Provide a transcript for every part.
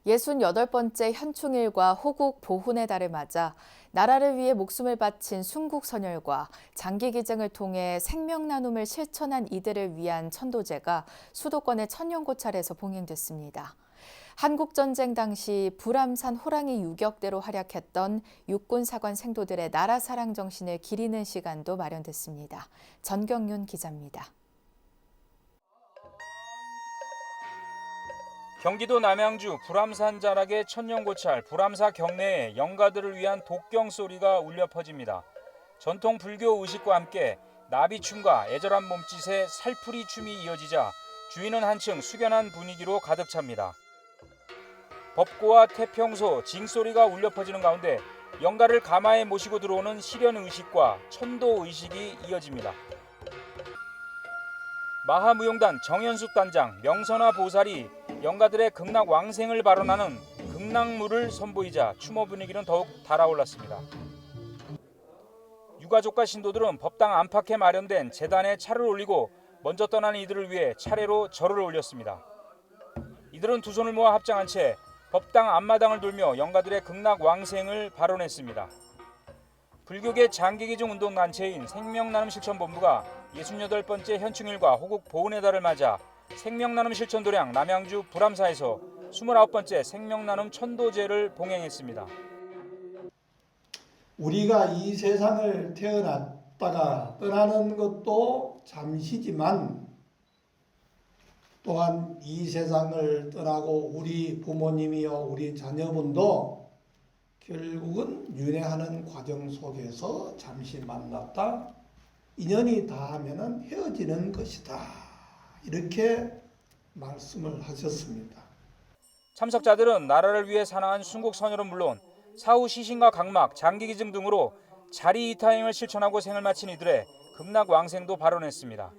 68번째 현충일과 호국 보훈의 달을 맞아 나라를 위해 목숨을 바친 순국선열과 장기기증을 통해 생명 나눔을 실천한 이들을 위한 천도제가 수도권의 천년고찰에서 봉행됐습니다. 한국전쟁 당시 불암산 호랑이 유격대로 활약했던 육군사관 생도들의 나라 사랑 정신을 기리는 시간도 마련됐습니다. 전경윤 기자입니다. 경기도 남양주 불암산 자락의 천년고찰 불암사 경내에 영가들을 위한 독경 소리가 울려 퍼집니다. 전통 불교 의식과 함께 나비춤과 애절한 몸짓에 살풀이 춤이 이어지자 주위는 한층 숙연한 분위기로 가득 찹니다. 법고와 태평소, 징소리가 울려 퍼지는 가운데 영가를 가마에 모시고 들어오는 실현 의식과 천도 의식이 이어집니다. 마하무용단 정현숙 단장, 명선화 보살이 영가들의 극락 왕생을 발언하는 극락무를 선보이자 추모 분위기는 더욱 달아올랐습니다. 유가족과 신도들은 법당 안팎에 마련된 제단에 차를 올리고 먼저 떠난 이들을 위해 차례로 절을 올렸습니다. 이들은 두 손을 모아 합장한 채 법당 앞마당을 돌며 영가들의 극락 왕생을 발언했습니다. 불교계 장기기증 운동단체인 생명나눔 실천본부가 68번째 현충일과 호국 보훈의 달을 맞아 생명나눔 실천도량 남양주 불암사에서 29번째 생명나눔 천도제를 봉행했습니다. 우리가 이 세상을 태어났다가 떠나는 것도 잠시지만 또한 이 세상을 떠나고 우리 부모님이요 우리 자녀분도 결국은 윤회하는 과정 속에서 잠시 만났다 인연이 닿으면 헤어지는 것이다 이렇게 말씀을 하셨습니다. 참석자들은 나라를 위해 사나운 순국선열은 물론 사후 시신과 각막, 장기기증 등으로 자리이타행을 실천하고 생을 마친 이들의 극락왕생도 발언했습니다.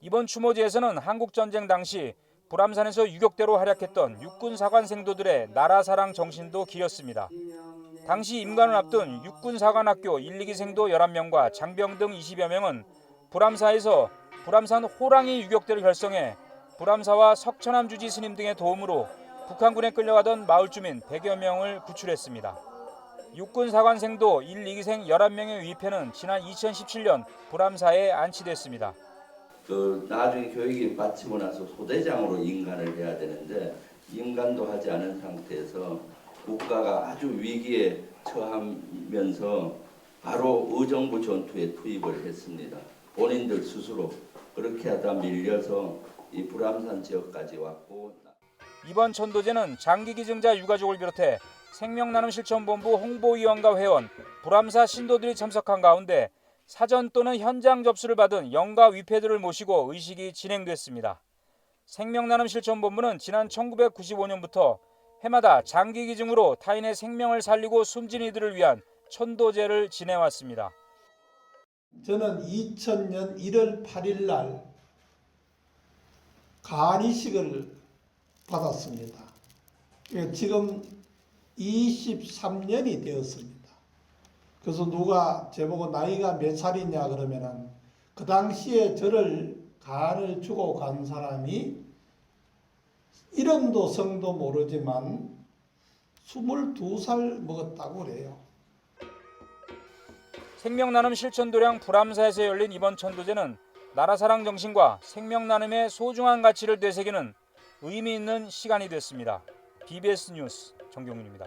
이번 추모제에서는 한국전쟁 당시 불암산에서 유격대로 활약했던 육군사관 생도들의 나라사랑 정신도 기렸습니다. 당시 임관을 앞둔 육군사관학교 1, 2기 생도 11명과 장병 등 20여 명은 불암사에서 불암산 호랑이 유격대를 결성해 불암사와 석천암 주지 스님 등의 도움으로 북한군에 끌려가던 마을 주민 100여 명을 구출했습니다. 육군사관 생도 1, 2기생 11명의 위패는 지난 2017년 불암사에 안치됐습니다. 나중에 교육이 마치고 나서 소대장으로 임관을 해야 되는데 임관도 하지 않은 상태에서 국가가 아주 위기에 처하면서 바로 의정부 전투에 투입을 했습니다. 본인들 스스로 그렇게 하다 밀려서 이 불암산 지역까지 왔고 이번 천도제는 장기기증자 유가족을 비롯해 생명나눔 실천본부 홍보위원과 회원, 불암사 신도들이 참석한 가운데 사전 또는 현장 접수를 받은 영가 위패들을 모시고 의식이 진행됐습니다. 생명나눔 실천본부는 지난 1995년부터 해마다 장기기증으로 타인의 생명을 살리고 숨진 이들을 위한 천도제를 지내왔습니다. 저는 2000년 1월 8일 날 간이식을 받았습니다. 지금 23년이 되었습니다. 그래서 누가 제보고 나이가 몇 살이냐 그러면은 그 당시에 저를 간을 주고 간 사람이 이름도 성도 모르지만 22살 먹었다고 그래요. 생명나눔 실천도량 불암사에서 열린 이번 천도제는 나라사랑 정신과 생명나눔의 소중한 가치를 되새기는 의미 있는 시간이 됐습니다. BBS 뉴스 정경윤입니다.